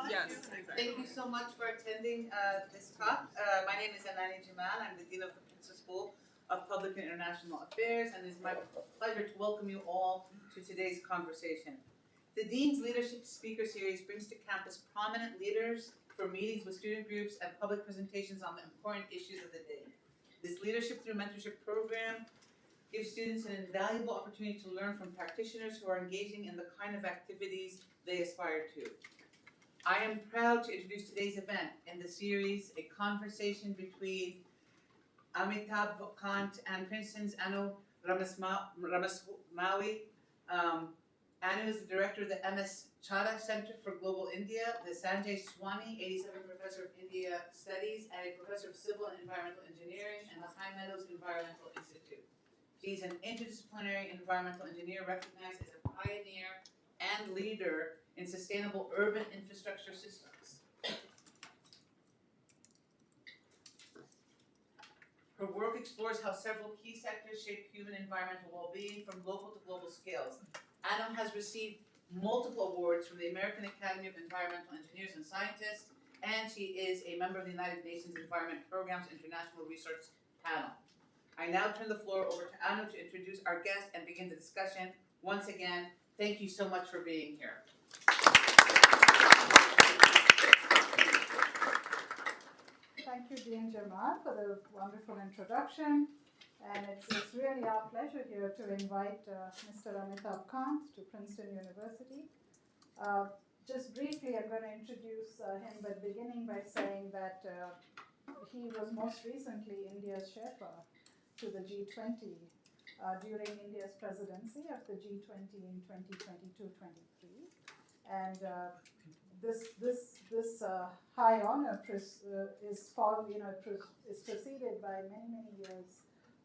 one? Yes, exactly. Thank you so much for attending this talk. My name is Anani Jamal. I'm the Dean of the Princeton School of Public and International Affairs, and it's my pleasure to welcome you all to today's conversation. The Dean's Leadership Speaker Series brings to campus prominent leaders for meetings with student groups and public presentations on the important issues of the day. This Leadership Through Mentorship program gives students an invaluable opportunity to learn from practitioners who are engaging in the kind of activities they aspire to. I am proud to introduce today's event in the series, a conversation between Amitabh, Kant, and Princeton's Anu Ramaswami. Anu is the director of the MS Chadha Center for Global India, the Sanjay Swani 87 Professor of India Studies, and a Professor of Civil and Environmental Engineering and the High Meadows Environmental Institute. She's an interdisciplinary environmental engineer recognized as a pioneer and leader in sustainable urban infrastructure systems. Her work explores how several key sectors shape human environmental well-being from local to global scales. Anu has received multiple awards from the American Academy of Environmental Engineers and Scientists, and she is a member of the United Nations Environment Programme's International Research Panel. I now turn the floor over to Anu to introduce our guest and begin the discussion. Once again, thank you so much for being here. Thank you, Dean Jamal, for the wonderful introduction. And it's really our pleasure here to invite Mr. Amitabh Kant to Princeton University. Just briefly, I'm going to introduce him, but beginning by saying that he was most recently India's Sherpa to the G20 during India's presidency of the G20 in 2022-23. And this high honor is preceded by many years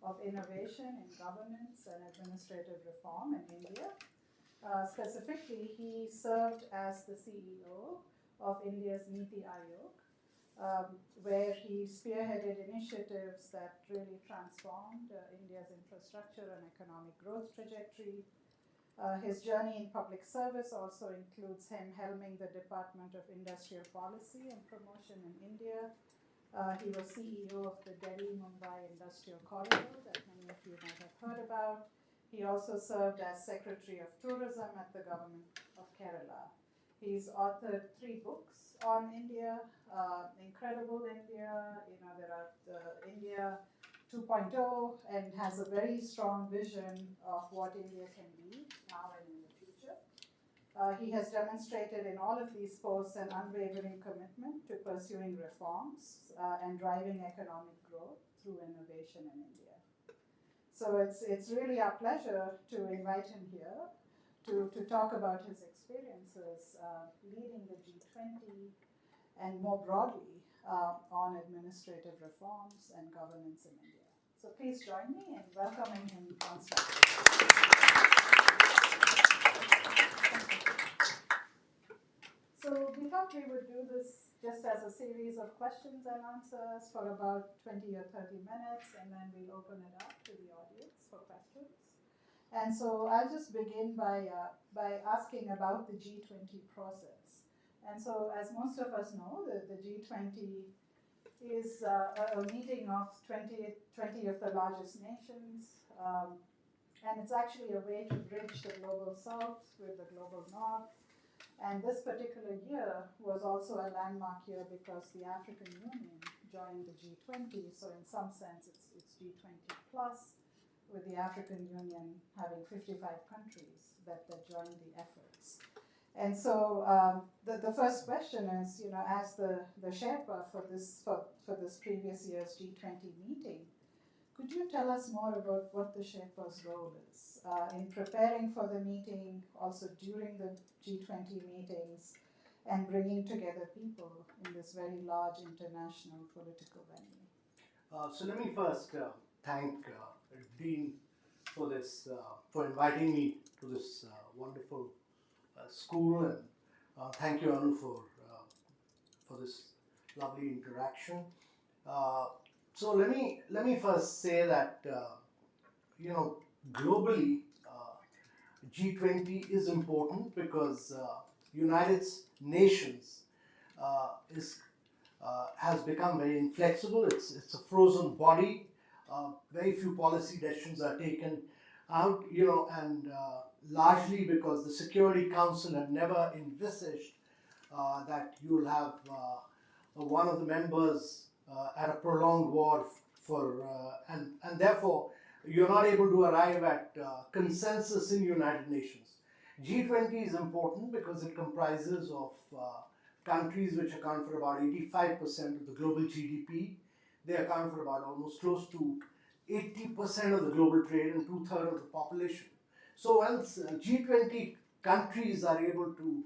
of innovation in governance and administrative reform in India. Specifically, he served as the CEO of India's Niti Aayog, where he spearheaded initiatives that really transformed India's infrastructure and economic growth trajectory. His journey in public service also includes him helming the Department of Industrial Policy and Promotion in India. He was CEO of the Delhi-Mumbai Industrial Corridor that many of you might have heard about. He also served as Secretary of Tourism at the Government of Kerala. He's authored 3 books on India, Incredible India, there are India 2.0, and has a very strong vision of what India can be now and in the future. He has demonstrated in all of these posts an unwavering commitment to pursuing reforms and driving economic growth through innovation in India. So it's really our pleasure to invite him here to talk about his experiences leading the G20 and more broadly on administrative reforms and governance in India. So please join me in welcoming him on stage. So we thought we would do this just as a series of questions and answers for about 20 or 30 minutes, and then we'll open it up to the audience for questions. And so I'll just begin by asking about the G20 process. And so as most of us know, the G20 is a meeting of 20 of the largest nations, and it's actually a way to bridge the global south with the global north. And this particular year was also a landmark year because the African Union joined the G20, so in some sense it's G20 plus, with the African Union having 55 countries that joined the efforts. And so the first question is, as the Sherpa for this previous year's G20 meeting, could you tell us more about what the Sherpa's role is in preparing for the meeting, also during the G20 meetings, and bringing together people in this very large international political venue? So let me first thank Dean for this, for inviting me to this wonderful school, and thank you, Anu, for this lovely interaction. So let me first say that globally, G20 is important because United Nations is has become very inflexible. It's a frozen body. Very few policy decisions are taken out, and largely because the Security Council had never envisaged that you'll have one of the members at a prolonged war and therefore you're not able to arrive at consensus in United Nations. G20 is important because it comprises of countries which account for about 85% of the global GDP. They account for about almost close to 80% of the global trade and two-thirds of the population. So once G20 countries are able to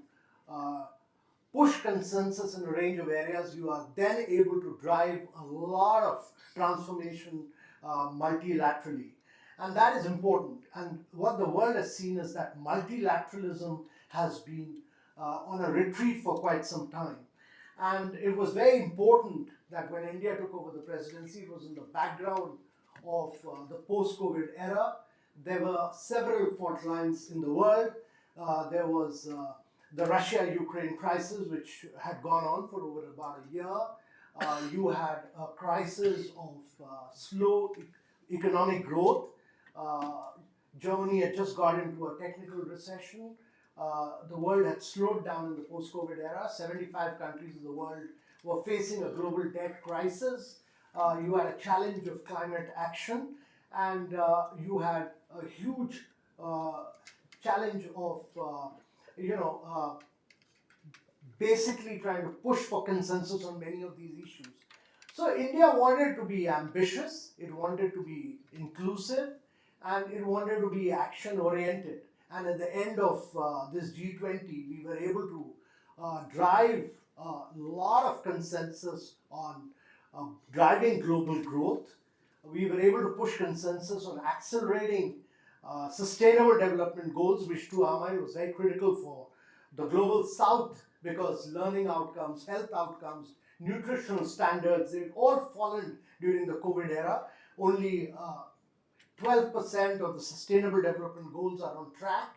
push consensus in a range of areas, you are then able to drive a lot of transformation multilaterally. And that is important. And what the world has seen is that multilateralism has been on a retreat for quite some time. And it was very important that when India took over the presidency, it was in the background of the post-COVID era. There were several fault lines in the world. There was the Russia-Ukraine crisis, which had gone on for over about a year. You had a crisis of slow economic growth. Germany had just got into a technical recession. The world had slowed down in the post-COVID era. 75 countries in the world were facing a global debt crisis. You had a challenge of climate action, and you had a huge challenge of basically trying to push for consensus on many of these issues. So India wanted to be ambitious, it wanted to be inclusive, and it wanted to be action oriented. And at the end of this G20, we were able to drive a lot of consensus on driving global growth. We were able to push consensus on accelerating sustainable development goals, which to our mind was very critical for the global south, because learning outcomes, health outcomes, nutritional standards, they've all fallen during the COVID era. Only 12% of the sustainable development goals are on track.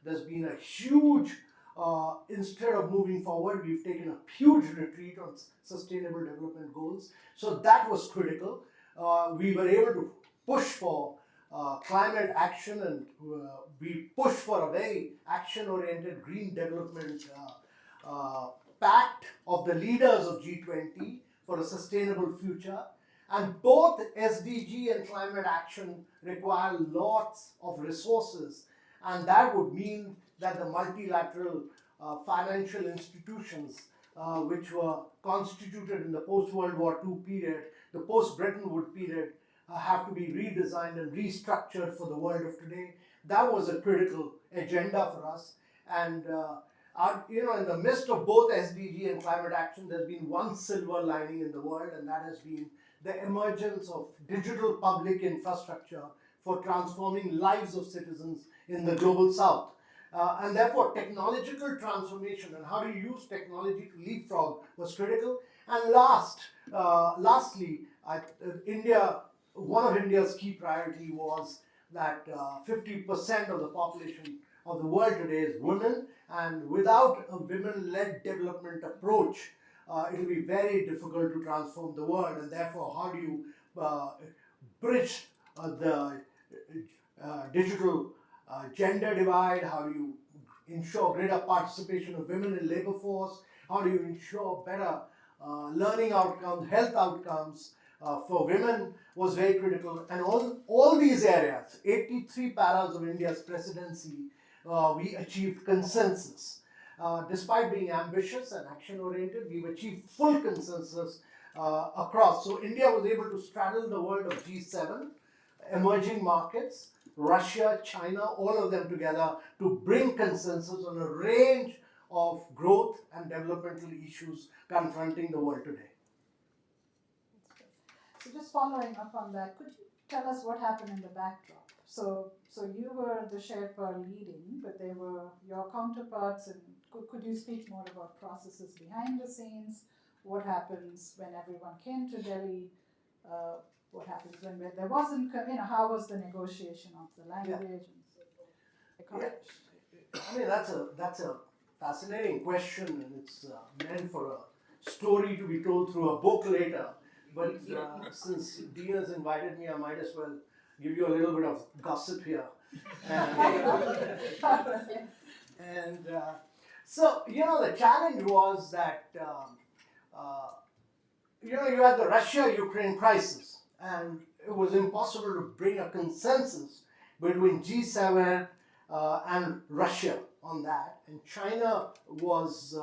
There's been a huge, instead of moving forward, we've taken a huge retreat on sustainable development goals. So that was critical. We were able to push for climate action, and we pushed for a very action-oriented green development pact of the leaders of G20 for a sustainable future. And both SDG and climate action require lots of resources, and that would mean that the multilateral financial institutions which were constituted in the post-World War II period, the post-Bretton Woods period, have to be redesigned and restructured for the world of today. That was a critical agenda for us. And in the midst of both SDG and climate action, there's been one silver lining in the world, and that has been the emergence of digital public infrastructure for transforming lives of citizens in the global south. And therefore, technological transformation and how to use technology to leapfrog was critical. And lastly, one of India's key priority was that 50% of the population of the world today is women, and without a women-led development approach, it will be very difficult to transform the world. And therefore, how do you bridge the digital gender divide? How do you ensure greater participation of women in labor force? How do you ensure better learning outcomes, health outcomes for women was very critical. And all these areas, 83 paras of India's presidency, we achieved consensus. Despite being ambitious and action-oriented, we've achieved full consensus across. So India was able to straddle the world of G7, emerging markets, Russia, China, all of them together to bring consensus on a range of growth and developmental issues confronting the world today. So just following up on that, could you tell us what happened in the backdrop? So you were the Sherpa leading, but they were your counterparts, and could you speak more about processes behind the scenes? What happens when everyone came to Delhi? What happens when there wasn't, how was the negotiation of the language and so forth accomplished? I mean, that's a fascinating question, and it's meant for story to be told through a book later. But since Dean has invited me, I might as well give you a little bit of gossip here. And so, the challenge was that, you had the Russia-Ukraine crisis, and it was impossible to bring a consensus between G7 and Russia on that. And China was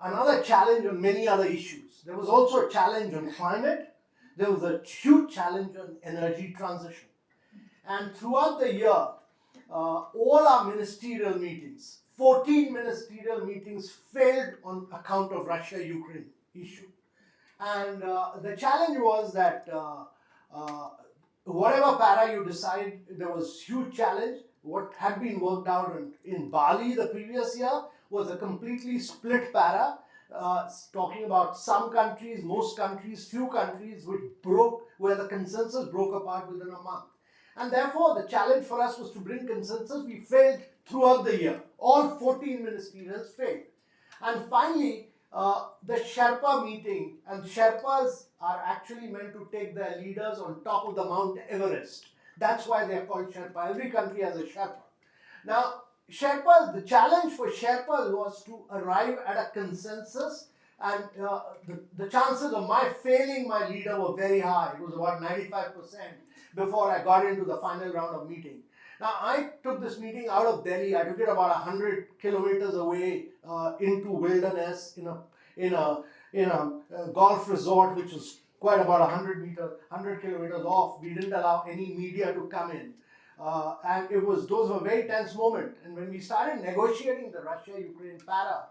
another challenge on many other issues. There was also a challenge on climate. There was a huge challenge on energy transition. And throughout the year, all our ministerial meetings, 14 ministerial meetings, failed on account of Russia-Ukraine issue. And the challenge was that whatever para you decide, there was huge challenge. What had been worked out in Bali the previous year was a completely split para, talking about some countries, most countries, few countries, where the consensus broke apart within a month. And therefore, the challenge for us was to bring consensus. We failed throughout the year. All 14 ministerials failed. And finally, the Sherpa meeting, and Sherpas are actually meant to take their leaders on top of the Mount Everest. That's why they are called Sherpa. Every country has a Sherpa. Now, Sherpas, the challenge for Sherpas was to arrive at a consensus, and the chances of my failing my leader were very high. It was about 95% before I got into the final round of meeting. Now, I took this meeting out of Delhi. I took it about 100 kilometers away into wilderness in a golf resort, which was quite about 100 kilometers off. We didn't allow any media to come in. And those were very tense moments. And when we started negotiating the Russia-Ukraine para,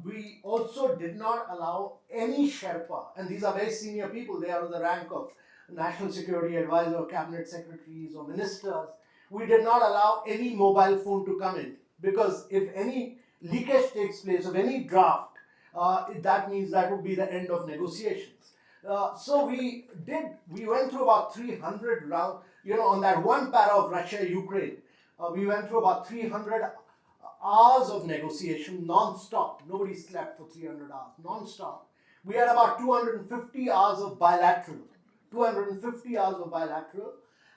we also did not allow any Sherpa, and these are very senior people, they are of the rank of National Security Advisor, Cabinet Secretaries or Ministers. We did not allow any mobile phone to come in, because if any leakage takes place of any draft, that means that would be the end of negotiations. So we went through about 300 rounds, on that one para of Russia-Ukraine, we went through about 300 hours of negotiation non-stop. Nobody slept for 300 hours, non-stop. We had about 250 hours of bilateral.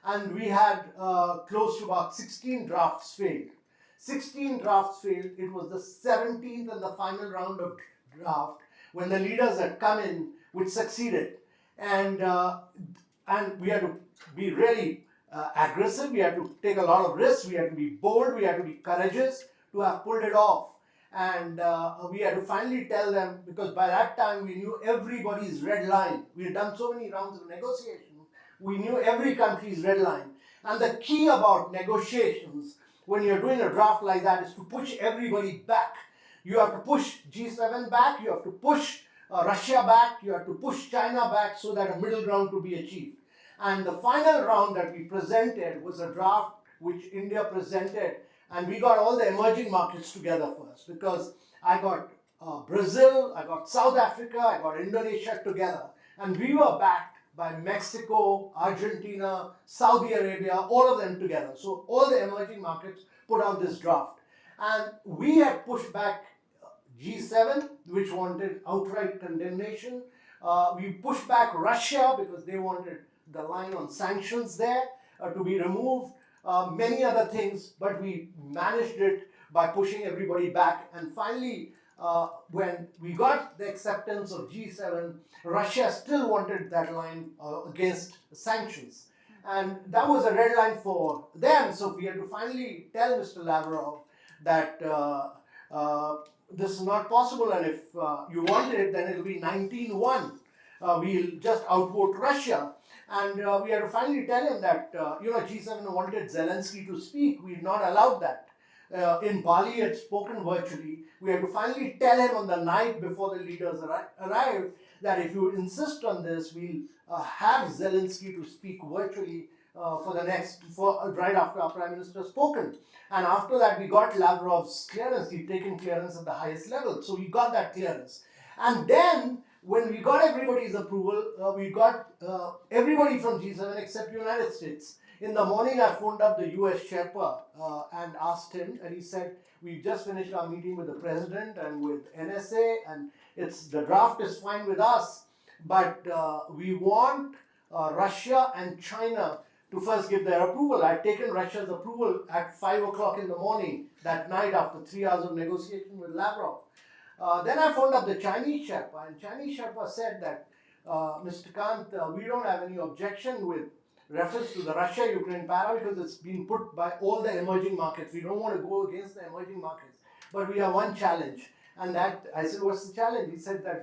And we had close to about 16 drafts failed. 16 drafts failed. It was the 17th and the final round of draft when the leaders had come in, which succeeded. And we had to be really aggressive. We had to take a lot of risks. We had to be bold. We had to be courageous to have pulled it off. And we had to finally tell them, because by that time we knew everybody's red line. We had done so many rounds of negotiation. We knew every country's red line. And the key about negotiations, when you're doing a draft like that, is to push everybody back. You have to push G7 back, you have to push Russia back, you have to push China back, so that a middle ground could be achieved. And the final round that we presented was a draft which India presented, and we got all the emerging markets together first, because I got Brazil, I got South Africa, I got Indonesia together, and we were backed by Mexico, Argentina, Saudi Arabia, all of them together. So all the emerging markets put out this draft. And we had pushed back G7, which wanted outright condemnation. We pushed back Russia because they wanted the line on sanctions there to be removed. Many other things, but we managed it by pushing everybody back. And finally, when we got the acceptance of G7, Russia still wanted that line against sanctions. And that was a red line for them. So we had to finally tell Mr. Lavrov that this is not possible, and if you want it, then it will be 19-1. We'll just outvote Russia. And we had to finally tell him that, G7 wanted Zelensky to speak. We had not allowed that. In Bali, he had spoken virtually. We had to finally tell him on the night before the leaders arrived that if you insist on this, we'll have Zelensky to speak virtually right after our Prime Minister has spoken. And after that, we got Lavrov's clearance. He'd taken clearance at the highest level. So we got that clearance. And then, when we got everybody's approval, we got everybody from G7 except United States. In the morning, I phoned up the US Sherpa and asked him, and he said, "We've just finished our meeting with the president and with NSA, and the draft is fine with us, but we want Russia and China to first give their approval." I'd taken Russia's approval at 5 o'clock in the morning that night after 3 hours of negotiation with Lavrov. Then I phoned up the Chinese Sherpa, and Chinese Sherpa said that, "Mr. Kant, we don't have any objection with reference to the Russia-Ukraine para because it's been put by all the emerging markets. We don't want to go against the emerging markets. But we have one challenge." And that, I said, "What's the challenge?" He said that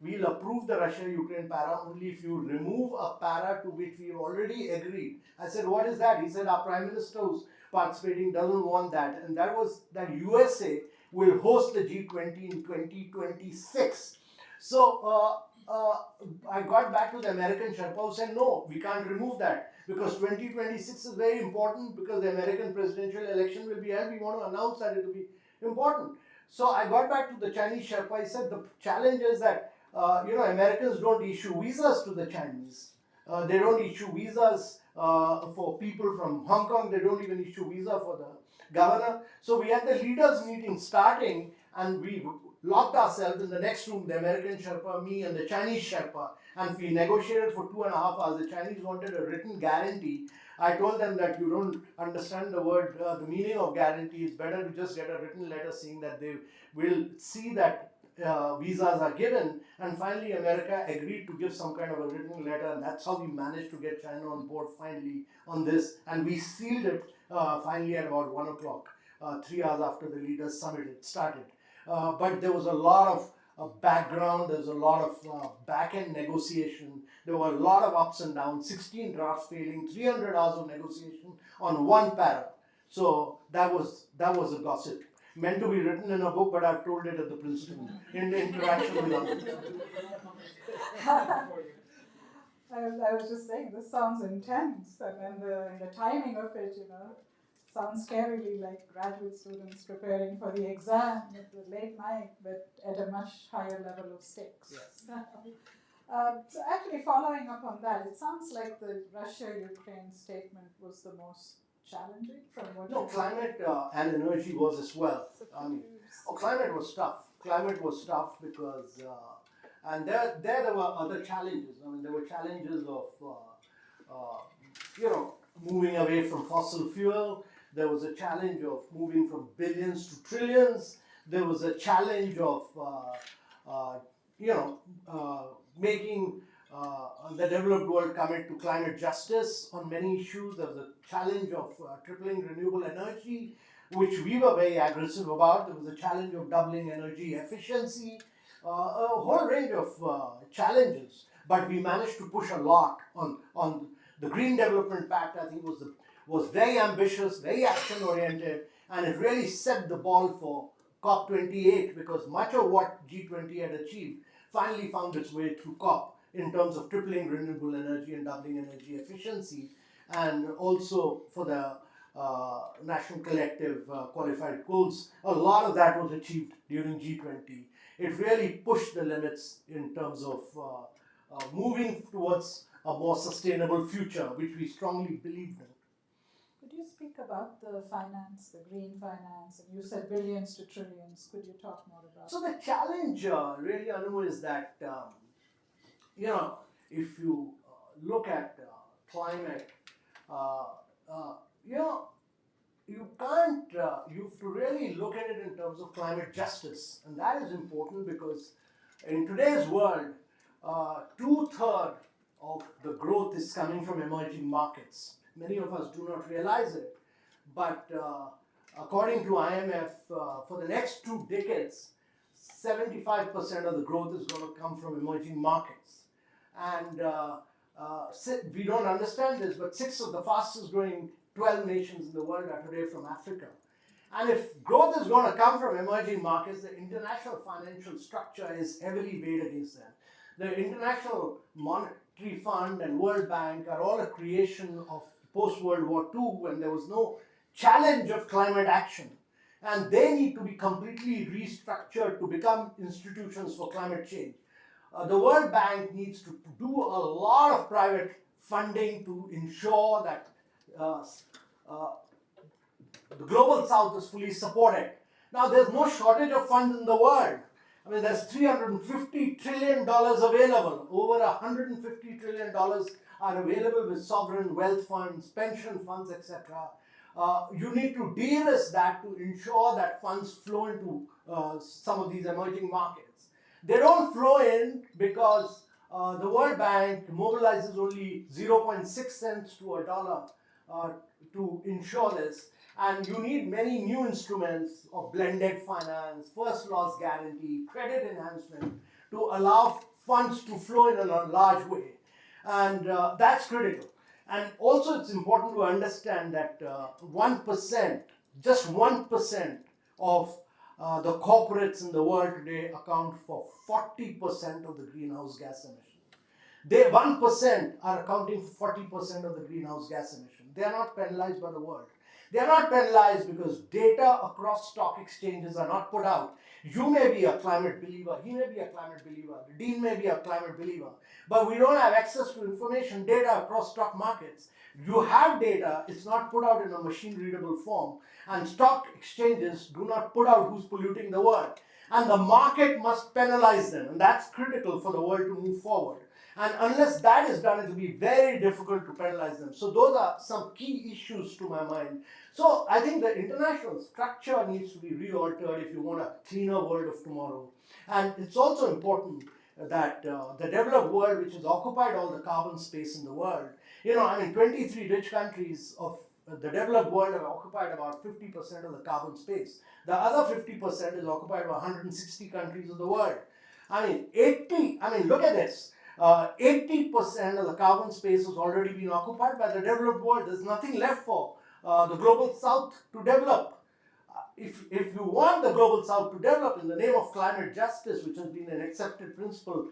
we'll approve the Russia-Ukraine para only if you remove a para to which we've already agreed. I said, "What is that?" He said, "Our Prime Minister who's participating doesn't want that." And that was that USA will host the G20 in 2026. So I got back to the American Sherpa who said, "No, we can't remove that because 2026 is very important because the American presidential election will be held. We want to announce that it will be important." So I got back to the Chinese Sherpa. He said the challenge is that Americans don't issue visas to the Chinese. They don't issue visas for people from Hong Kong. They don't even issue visa for the governor. So we had the leaders meeting starting, and we locked ourselves in the next room, the American Sherpa, me, and the Chinese Sherpa, and we negotiated for 2.5 hours. The Chinese wanted a written guarantee. I told them that you don't understand the meaning of guarantee. It's better to just get a written letter saying that they will see that visas are given. And finally, America agreed to give some kind of a written letter, and that's how we managed to get China on board finally on this. And we sealed it finally at about 1 o'clock, 3 hours after the leaders' summit had started. But there was a lot of background, there was a lot of back-end negotiation, there were a lot of ups and downs, 16 drafts failing, 300 hours of negotiation on one para. So that was a gossip. Meant to be written in a book, but I've told it at the Princeton in the interaction with others. I was just saying, this sounds intense, and the timing of it, sounds scarily like graduate students preparing for the exam at the late night, but at a much higher level of stakes. Yes. So actually, following up on that, it sounds like the Russia-Ukraine statement was the most challenging from what No, climate and energy was as well. Climate was tough. Climate was tough because, and there were other challenges. There were challenges of, moving away from fossil fuel. There was a challenge of moving from billions to trillions. There was a challenge of, making the developed world commit to climate justice on many issues. There was a challenge of tripling renewable energy, which we were very aggressive about. There was a challenge of doubling energy efficiency, a whole range of challenges. But we managed to push a lot on the Green Development Pact. I think was very ambitious, very action-oriented, and it really set the ball for COP28 because much of what G20 had achieved finally found its way through COP in terms of tripling renewable energy and doubling energy efficiency, and also for the national collective qualified goals. A lot of that was achieved during G20. It really pushed the limits in terms of moving towards a more sustainable future, which we strongly believed in. Could you speak about the finance, the green finance, and you said billions to trillions. Could you talk more about So the challenge really, Anu, is that, if you look at climate, you can't, you have to really look at it in terms of climate justice. And that is important because in today's world, 2/3 of the growth is coming from emerging markets. Many of us do not realize it, but according to IMF, for the next 2 decades, 75% of the growth is going to come from emerging markets. And we don't understand this, but 6 of the fastest growing 12 nations in the world are today from Africa. And if growth is going to come from emerging markets, the international financial structure is heavily weighed against that. The International Monetary Fund and World Bank are all a creation of post-World War II when there was no challenge of climate action. And they need to be completely restructured to become institutions for climate change. The World Bank needs to do a lot of private funding to ensure that uh, uh, the global south is fully supported. Now, there's no shortage of funds in the world. I mean, there's $350 trillion available. Over $150 trillion are available with sovereign wealth funds, pension funds, etc. You need to de-risk that to ensure that funds flow into some of these emerging markets. They don't flow in because the World Bank mobilizes only 0.6 cents to a dollar uh, to ensure this. And you need many new instruments of blended finance, first loss guarantee, credit enhancement to allow funds to flow in a large way. And that's critical. And also, it's important to understand that 1%, just 1% of the corporates in the world today account for 40% of the greenhouse gas emissions. They 1% are accounting for 40% of the greenhouse gas emission. They are not penalized by the world. They are not penalized because data across stock exchanges are not put out. You may be a climate believer, he may be a climate believer, the dean may be a climate believer, but we don't have access to information, data across stock markets. You have data, it's not put out in a machine readable form, and stock exchanges do not put out who's polluting the world. And the market must penalize them, and that's critical for the world to move forward. And unless that is done, it will be very difficult to penalize them. So those are some key issues to my mind. So I think the international structure needs to be re-altered if you want a cleaner world of tomorrow. And it's also important that the developed world, which has occupied all the carbon space in the world, 23 rich countries of the developed world have occupied about 50% of the carbon space. The other 50% is occupied by 160 countries of the world. Look at this. 80% of the carbon space has already been occupied by the developed world. There's nothing left for the global south to develop. If you want the global south to develop in the name of climate justice, which has been an accepted principle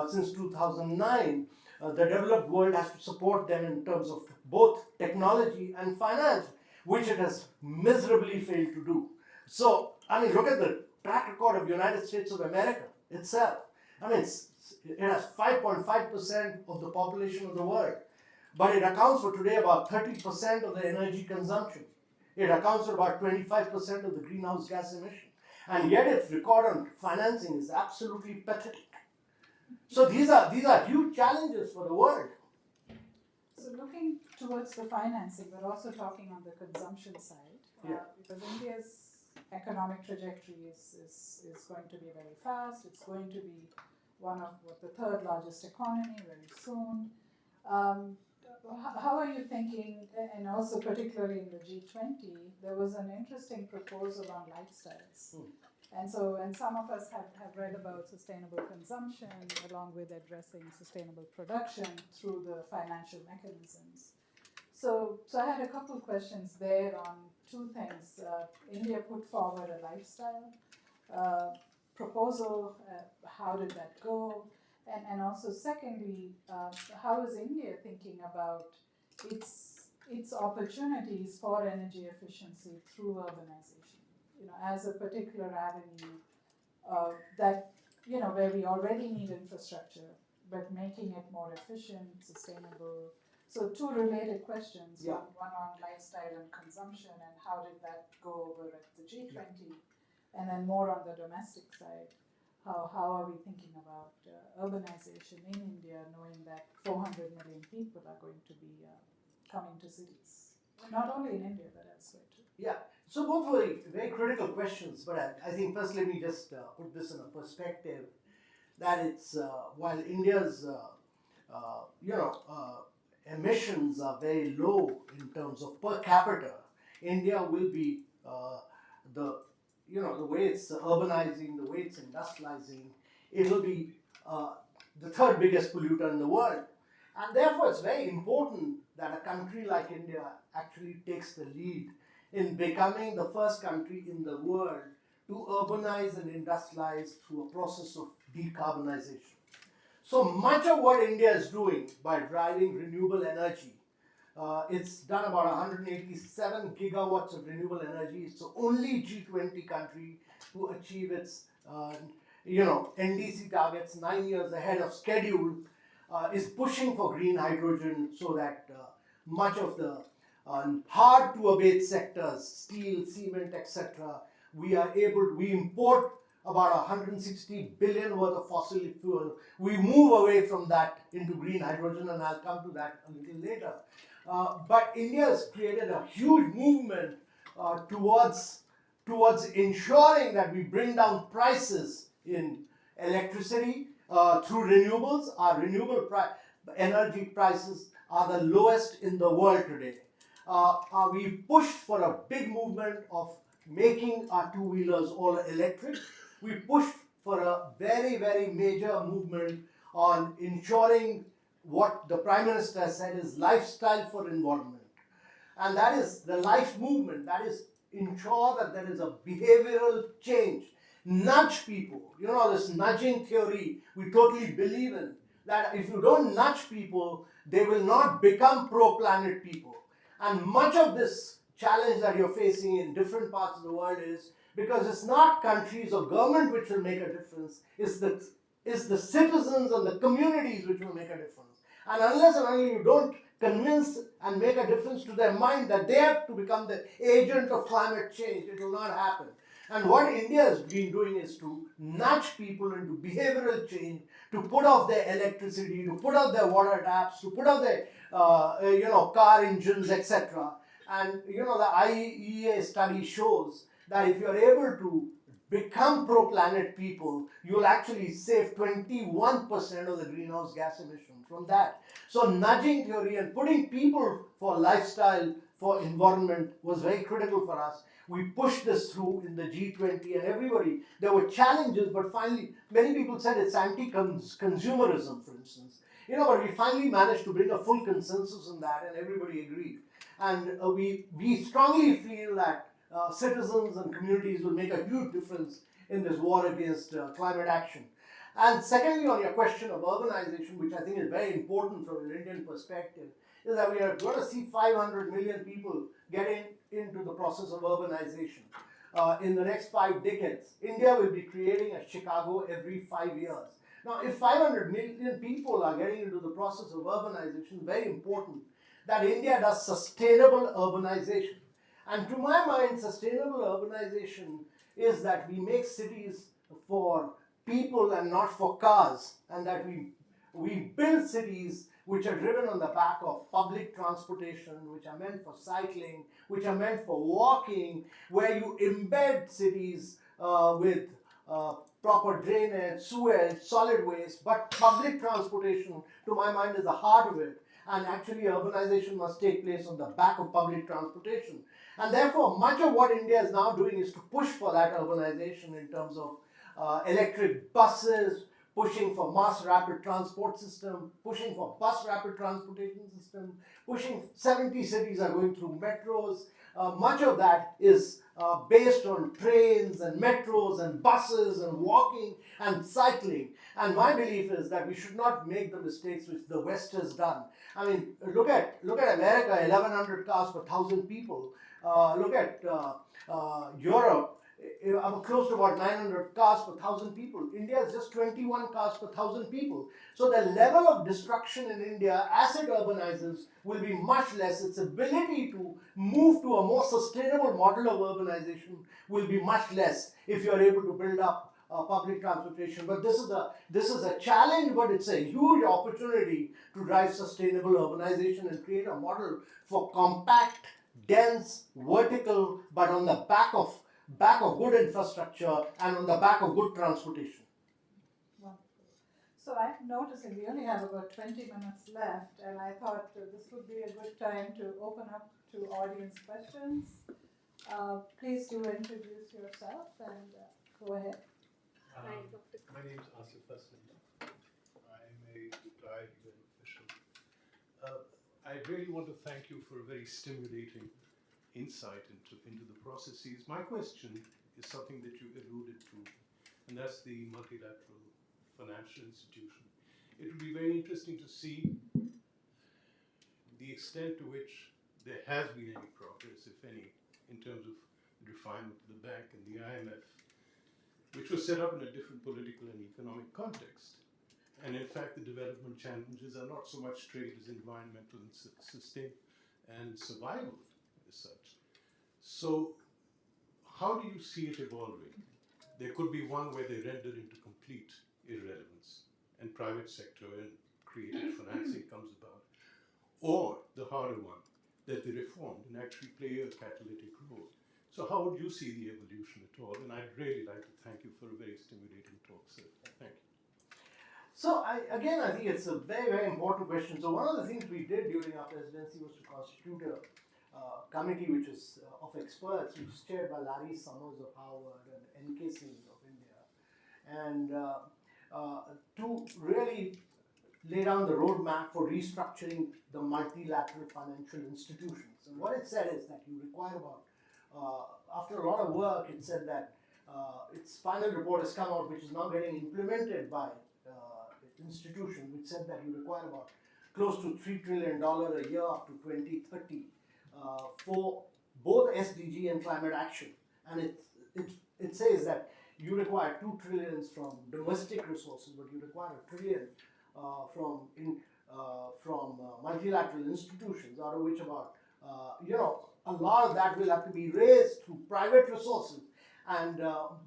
since 2009, the developed world has to support them in terms of both technology and finance, which it has miserably failed to do. So, look at the track record of the United States of America itself. It has 5.5% of the population of the world, but it accounts for today about 30% of the energy consumption. It accounts for about 25% of the greenhouse gas emission, and yet its record on financing is absolutely pathetic. So these are huge challenges for the world. So looking towards the financing, we're also talking on the consumption side, because India's economic trajectory is going to be very fast. It's going to be one of the third largest economy very soon. How are you thinking, and also particularly in the G20, there was an interesting proposal on lifestyles. And some of us have read about sustainable consumption along with addressing sustainable production through the financial mechanisms. So I had a couple of questions there on two things. India put forward a lifestyle proposal. How did that go? And also secondly, how is India thinking about its opportunities for energy efficiency through urbanization? As a particular avenue that, where we already need infrastructure, but making it more efficient, sustainable. So two related questions, one on lifestyle and consumption, and how did that go over at the G20, and then more on the domestic side. How are we thinking about urbanization in India, knowing that 400 million people are going to be coming to cities, not only in India but elsewhere too? Yeah, so both were very critical questions, but I think first let me just put this in a perspective that it's while India's emissions are very low in terms of per capita, India will be the way it's urbanizing, the way it's industrializing, it'll be the third biggest polluter in the world. And therefore, it's very important that a country like India actually takes the lead in becoming the first country in the world to urbanize and industrialize through a process of decarbonization. So much of what India is doing by driving renewable energy, it's done about 187 gigawatts of renewable energy. It's the only G20 country to achieve its NDC targets 9 years ahead of schedule, is pushing for green hydrogen so that much of the on hard to abate sectors, steel, cement, etc., we import about 160 billion worth of fossil fuel. We move away from that into green hydrogen, and I'll come to that a little later. But India has created a huge movement towards ensuring that we bring down prices in electricity through renewables. Our energy prices are the lowest in the world today. We pushed for a big movement of making our two-wheelers all electric. We pushed for a very, very major movement on ensuring what the Prime Minister said is lifestyle for environment. And that is the life movement, that is ensure that there is a behavioral change. Nudge people, this nudging theory, we totally believe in, that if you don't nudge people, they will not become pro-planet people. And much of this challenge that you're facing in different parts of the world is because it's not countries or government which will make a difference, it's the citizens and the communities which will make a difference. And unless and until you don't convince and make a difference to their mind that they have to become the agent of climate change, it will not happen. And what India has been doing is to nudge people into behavioral change, to put off their electricity, to put off their water taps, to put off their car engines, etc. And the IEA study shows that if you're able to become pro-planet people, you'll actually save 21% of the greenhouse gas emissions from that. So nudging theory and putting people for lifestyle, for environment was very critical for us. We pushed this through in the G20 and everybody. There were challenges, but finally, many people said it's anti-consumerism, for instance. But we finally managed to bring a full consensus on that and everybody agreed. And we strongly feel that citizens and communities will make a huge difference in this war against climate action. And secondly, on your question of urbanization, which I think is very important from an Indian perspective, is that we are going to see 500 million people getting into the process of urbanization. In the next 5 decades, India will be creating a Chicago every 5 years. Now, if 500 million people are getting into the process of urbanization, very important that India does sustainable urbanization. And to my mind, sustainable urbanization is that we make cities for people and not for cars, and that we build cities which are driven on the back of public transportation, which are meant for cycling, which are meant for walking, where you embed cities with proper drainage, sewage, solid waste, but public transportation, to my mind, is the heart of it. And actually urbanization must take place on the back of public transportation. And therefore, much of what India is now doing is to push for that urbanization in terms of electric buses, pushing for mass rapid transport system, pushing for bus rapid transportation system, pushing 70 cities are going through metros. Much of that is based on trains and metros and buses and walking and cycling. And my belief is that we should not make the mistakes which the West has done. I mean, look at America, 1,100 cars per 1,000 people. Look at Europe, close to about 900 cars per 1,000 people. India is just 21 cars per 1,000 people. So the level of destruction in India as it urbanizes will be much less. Its ability to move to a more sustainable model of urbanization will be much less if you are able to build up public transportation. But this is a challenge, but it's a huge opportunity to drive sustainable urbanization and create a model for compact, dense, vertical, but on the back of good infrastructure and on the back of good transportation. Wonderful. So I'm noticing we only have about 20 minutes left, and I thought this would be a good time to open up to audience questions. Please do introduce yourself and go ahead. My name is Asif Hassan. I'm a retired UN official. I really want to thank you for a very stimulating insight into the processes. My question is something that you alluded to, and that's the multilateral financial institution. It would be very interesting to see the extent to which there has been any progress, if any, in terms of the refinement of the bank and the IMF, which was set up in a different political and economic context. And in fact, the development challenges are not so much trade as environmental and and survival as such. So, how do you see it evolving? There could be one where they render into complete irrelevance and private sector and creative financing comes about, or the harder one, that they reformed and actually play a catalytic role. So how would you see the evolution at all? And I'd really like to thank you for a very stimulating talk, sir. Thank you. So I think it's a very, very important question. So one of the things we did during our presidency was to constitute a committee which is of experts, which is chaired by Larry Summers of Harvard and N.K. Singh of India, and to really lay down the roadmap for restructuring the multilateral financial institutions. And what it said is that you require about, after a lot of work, it said that its final report has come out, which is now getting implemented by institution, which said that you require about close to $3 trillion a year up to 2030 for both SDG and climate action. And it says that you require 2 trillions from domestic resources, but you require $1 trillion from multilateral institutions, out of which about a lot of that will have to be raised through private resources. And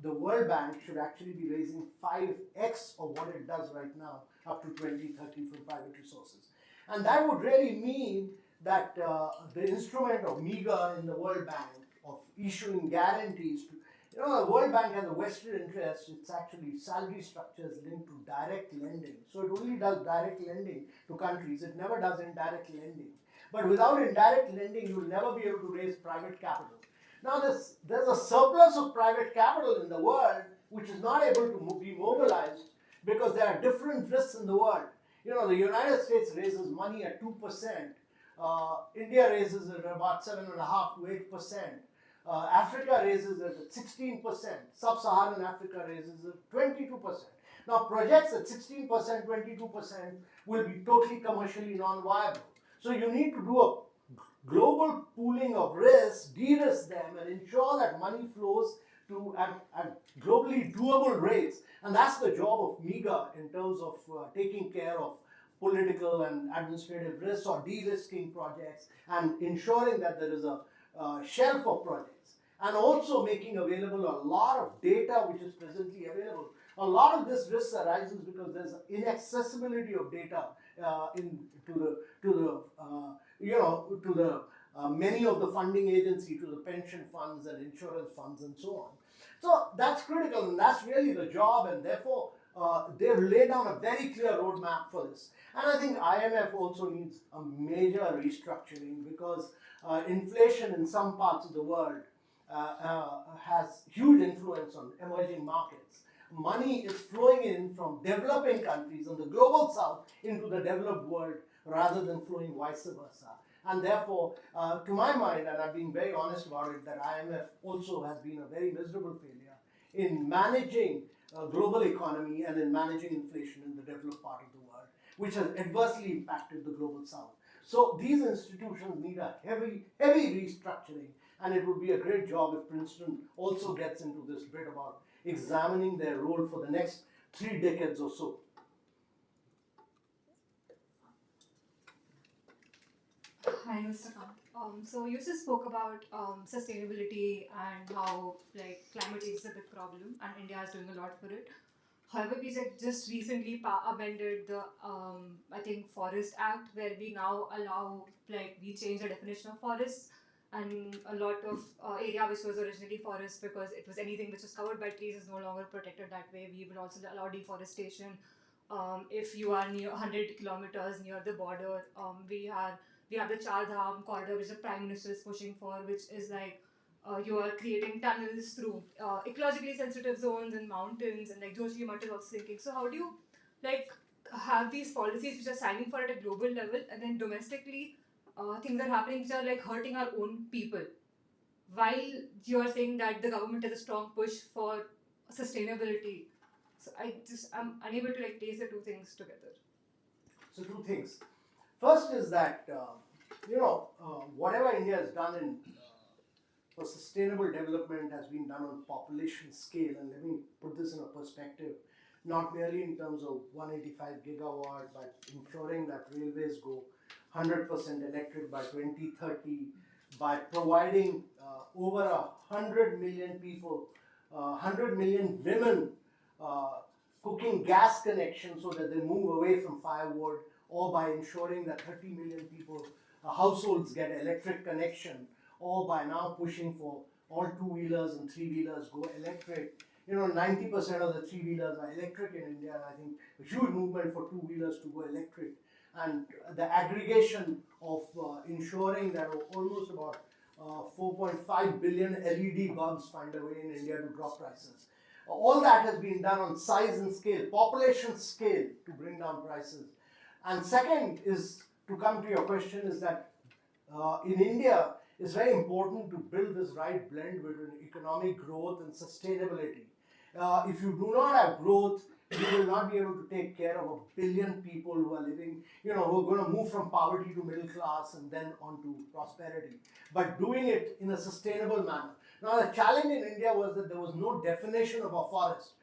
the World Bank should actually be raising 5x of what it does right now up to 2030 from private resources. And that would really mean that the instrument of meager in the World Bank of issuing guarantees to, the World Bank has a vested interest. It's actually salary structures linked to direct lending. So it only does direct lending to countries. It never does indirect lending. But without indirect lending, you will never be able to raise private capital. Now there's a surplus of private capital in the world which is not able to be mobilized because there are different risks in the world. The United States raises money at 2%. India raises it at about 7.5% to 8%. Africa raises it at 16%. Sub-Saharan Africa raises it at 22%. Now projects at 16%, 22% will be totally commercially non-viable. So you need to do a global pooling of risks, de-risk them, and ensure that money flows to at globally doable rates. And that's the job of MEGA in terms of taking care of political and administrative risks or de-risking projects and ensuring that there is a shelf of projects. And also making available a lot of data which is presently available. A lot of this risk arises because there's inaccessibility of data to many of the funding agencies, to the pension funds and insurance funds and so on. So that's critical, and that's really the job, and therefore they've laid down a very clear roadmap for this. And I think IMF also needs a major restructuring because inflation in some parts of the world has huge influence on emerging markets. Money is flowing in from developing countries in the global south into the developed world rather than flowing vice versa. And therefore, to my mind, and I've been very honest about it, that IMF also has been a very miserable failure in managing global economy and in managing inflation in the developed part of the world, which has adversely impacted the global south. So these institutions need a heavy restructuring, and it would be a great job if Princeton also gets into this bit about examining their role for the next 3 decades or so. Hi, Mr. Kant. So you just spoke about sustainability and how climate change is a big problem, and India is doing a lot for it. However, we just recently amended the I think Forest Act, where we now allow we change the definition of forests, and a lot of area which was originally forest because it was anything which was covered by trees is no longer protected that way. We will also allow deforestation if you are near 100 kilometers near the border. We have the Char Dham corridor, which the Prime Minister is pushing for, which is you are creating tunnels through ecologically sensitive zones and mountains, and Joshi Math is also thinking. So how do you have these policies which are signing for at a global level, and then domestically things are happening which are hurting our own people, while you are saying that the government has a strong push for sustainability? So I'm unable to place the two things together. So 2 things. First is that whatever India has done for sustainable development has been done on population scale, and let me put this in a perspective, not merely in terms of 185 gigawatt, but ensuring that railways go 100% electric by 2030, by providing over 100 million people, 100 million women cooking gas connections so that they move away from firewood, or by ensuring that 30 million people, households get electric connection, or by now pushing for all two-wheelers and three-wheelers go electric. 90% of the three-wheelers are electric in India, and I think a huge movement for two-wheelers to go electric. And the aggregation of ensuring that almost about 4.5 billion LED bulbs find a way in India to drop prices. All that has been done on size and scale, population scale, to bring down prices. And second is, to come to your question, is that in India, it's very important to build this right blend between economic growth and sustainability. If you do not have growth, you will not be able to take care of 1 billion people who are living, who are going to move from poverty to middle class and then on to prosperity, but doing it in a sustainable manner. Now, the challenge in India was that there was no definition of a forest.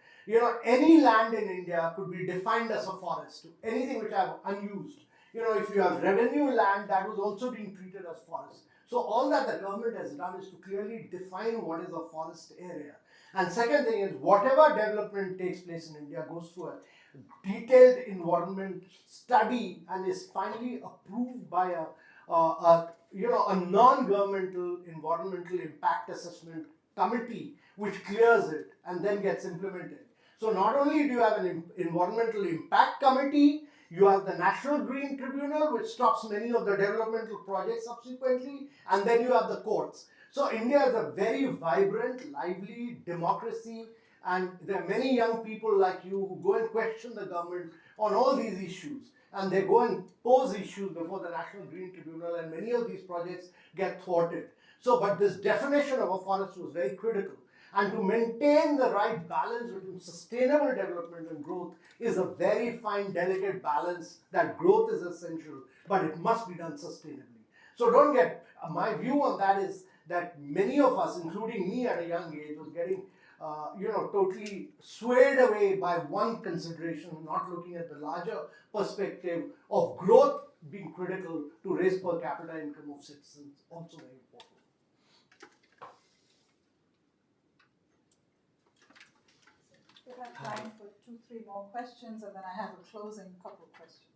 Any land in India could be defined as a forest, anything which I have unused. If you have revenue land, that was also being treated as forest. So all that the government has done is to clearly define what is a forest area. And second thing is, whatever development takes place in India goes through a detailed environment study and is finally approved by a non-governmental environmental impact assessment committee, which clears it and then gets implemented. So not only do you have an environmental impact committee, you have the National Green Tribunal, which stops many of the developmental projects subsequently, and then you have the courts. So India is a very vibrant, lively democracy, and there are many young people like you who go and question the government on all these issues, and they go and pose issues before the National Green Tribunal, and many of these projects get thwarted. So, but this definition of a forest was very critical. And to maintain the right balance between sustainable development and growth is a very fine, delicate balance, that growth is essential, but it must be done sustainably. So don't get, my view on that is that many of us, including me at a young age, was getting totally swayed away by one consideration, not looking at the larger perspective of growth being critical to raise per capita income of citizens, also very important. We have time for 2-3 more questions, and then I have a closing couple of questions.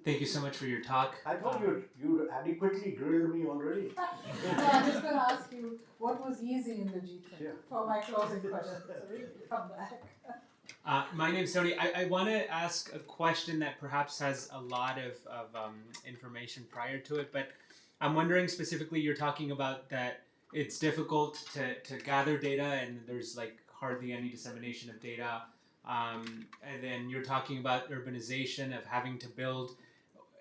Thank you so much for your talk. I thought you adequately grilled me already. No, I'm just going to ask you what was easy in the G20 for my closing question. So we can come back. My name's Tony. I want to ask a question that perhaps has a lot of information prior to it, but I'm wondering specifically, you're talking about that it's difficult to gather data and there's like hardly any dissemination of data. And then you're talking about urbanization, of having to build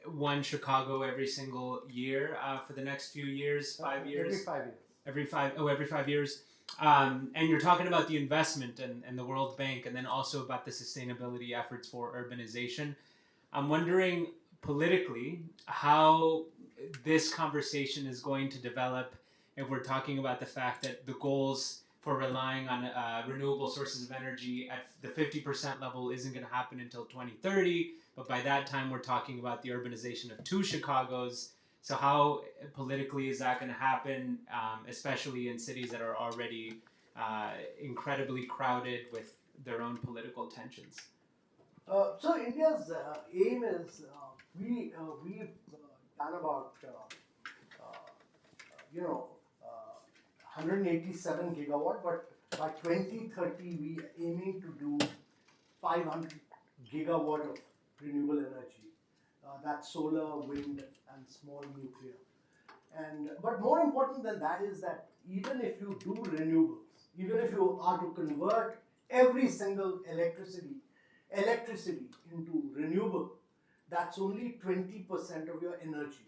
one Chicago every single year for the next few years, 5 years. Every 5 years. Every 5 years. And you're talking about the investment and the World Bank, and then also about the sustainability efforts for urbanization. I'm wondering politically how this conversation is going to develop if we're talking about the fact that the goals for relying on renewable sources of energy at the 50% level isn't going to happen until 2030, but by that time we're talking about the urbanization of 2 Chicagos. So how politically is that going to happen, especially in cities that are already incredibly crowded with their own political tensions? So India's aim is, we've done about 187 gigawatt, but by 2030 we are aiming to do 500 gigawatt of renewable energy. That's solar, wind, and small nuclear. But more important than that is that even if you do renewables, even if you are to convert every single electricity into renewable, that's only 20% of your energy.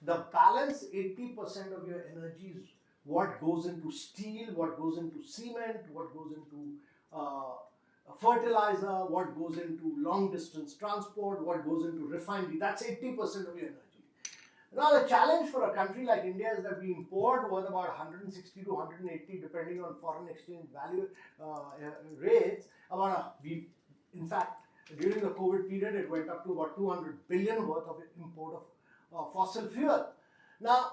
The balance 80% of your energy is what goes into steel, what goes into cement, what goes into fertilizer, what goes into long distance transport, what goes into refinery. That's 80% of your energy. Now the challenge for a country like India is that we import worth about 160 to 180, depending on foreign exchange value rates. In fact, during the COVID period, it went up to about 200 billion worth of import fossil fuel. Now,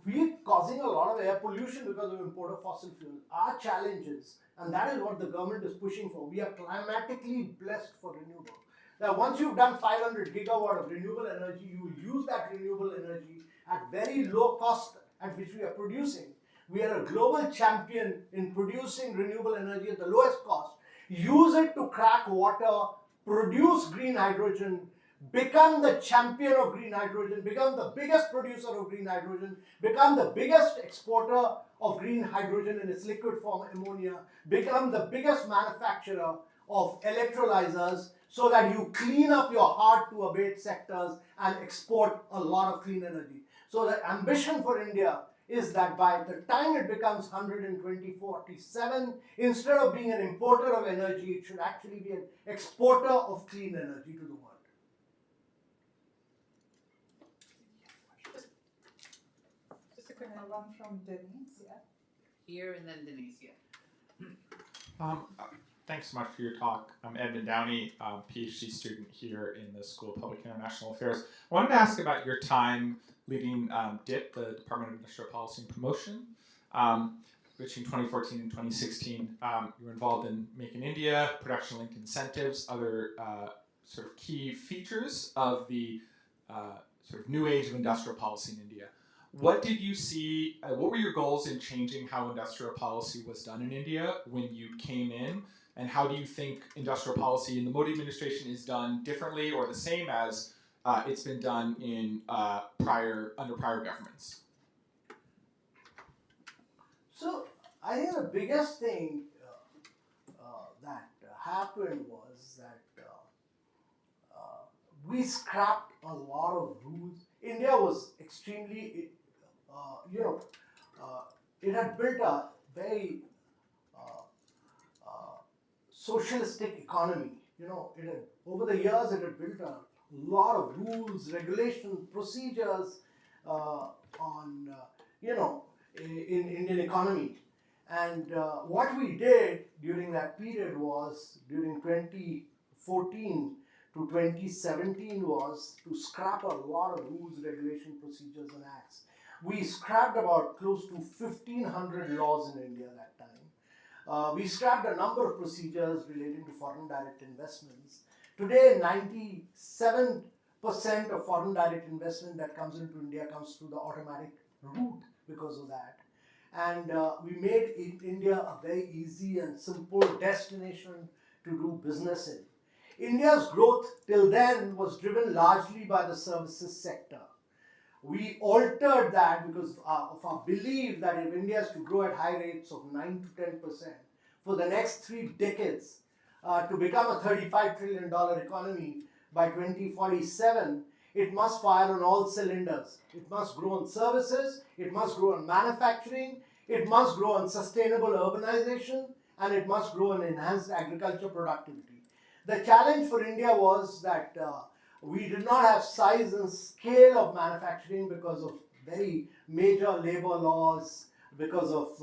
we're causing a lot of air pollution because of import of fossil fuel. Our challenge is, and that is what the government is pushing for, we are climatically blessed for renewable. Now, once you've done 500 gigawatt of renewable energy, you will use that renewable energy at very low cost at which we are producing. We are a global champion in producing renewable energy at the lowest cost. Use it to crack water, produce green hydrogen, become the champion of green hydrogen, become the biggest producer of green hydrogen, become the biggest exporter of green hydrogen in its liquid form, ammonia, become the biggest manufacturer of electrolyzers, so that you clean up your hard to abate sectors and export a lot of clean energy. So the ambition for India is that by the time it becomes 147, instead of being an importer of energy, it should actually be an exporter of clean energy to the world. Just a quick And one from Denise, yeah. here and then Denise, yeah. Thanks so much for your talk. I'm Edmund Downey, PhD student here in the School of Public International Affairs. I wanted to ask about your time leading DIP, the Department of Industrial Policy and Promotion. Between 2014 and 2016, you were involved in Make in India, production-linked incentives, other sort of key features of the sort of new age of industrial policy in India. What did you see, what were your goals in changing how industrial policy was done in India when you came in? And how do you think industrial policy in the Modi administration is done differently or the same as it's been done in under prior governments? So I think the biggest thing that happened was that we scrapped a lot of rules. India was extremely, it had built a very socialistic economy. It had, over the years, it had built a lot of rules, regulations, procedures in Indian economy. And what we did during that period was, during 2014 to 2017, was to scrap a lot of rules, regulation, procedures and acts. We scrapped about close to 1,500 laws in India that time. We scrapped a number of procedures relating to foreign direct investments. Today, 97% of foreign direct investment that comes into India comes through the automatic route because of that. And we made India a very easy and simple destination to do business in. India's growth till then was driven largely by the services sector. We altered that because of our belief that if India is to grow at high rates of 9 to 10% for the next 3 decades, to become a $35 trillion economy by 2047, it must fire on all cylinders. It must grow on services, it must grow on manufacturing, it must grow on sustainable urbanization, and it must grow on enhanced agriculture productivity. The challenge for India was that we did not have size and scale of manufacturing because of very major labor laws, because of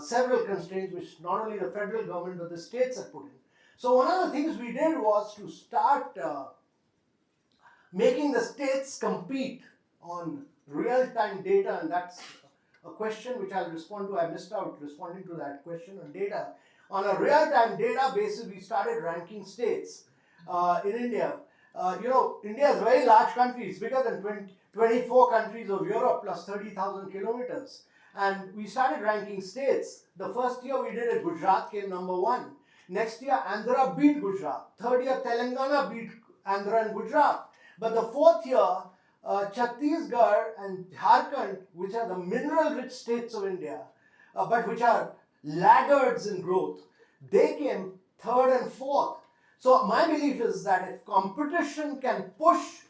several constraints which not only the federal government but the states had put in. So one of the things we did was to start making the states compete on real-time data, and that's a question which I'll respond to. I missed out responding to that question on data. On a real-time data basis, we started ranking states in India. India is a very large country. It's bigger than 24 countries of Europe plus 30,000 kilometers. And we started ranking states. The first year we did it, Gujarat came number 1. Next year, Andhra beat Gujarat. Third year, Telangana beat Andhra and Gujarat. But the fourth year, Chhattisgarh and Jharkhand, which are the mineral-rich states of India, but which are laggards in growth, they came third and fourth. So my belief is that if competition can push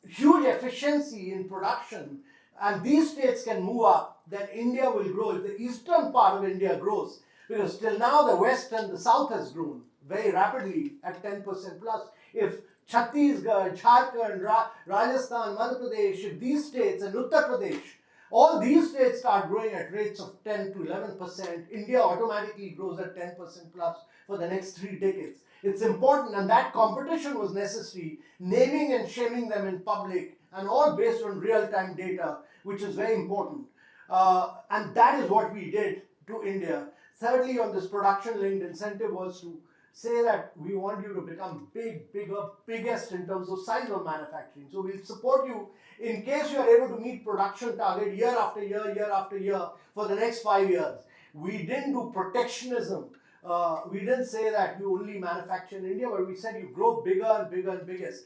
huge efficiency in production and these states can move up, then India will grow. If the eastern part of India grows, because till now the west and the south has grown very rapidly at 10% plus. If Chhattisgarh, Jharkhand, Rajasthan, Madhya Pradesh, if these states and Uttar Pradesh, all these states start growing at rates of 10 to 11%, India automatically grows at 10% plus for the next 3 decades. It's important, and that competition was necessary, naming and shaming them in public and all based on real-time data, which is very important. And that is what we did to India. Thirdly, on this production-linked incentive was to say that we want you to become biggest in terms of size of manufacturing. So we'll support you in case you are able to meet production target year after year for the next 5 years. We didn't do protectionism. We didn't say that you only manufacture in India, but we said you grow bigger and bigger and biggest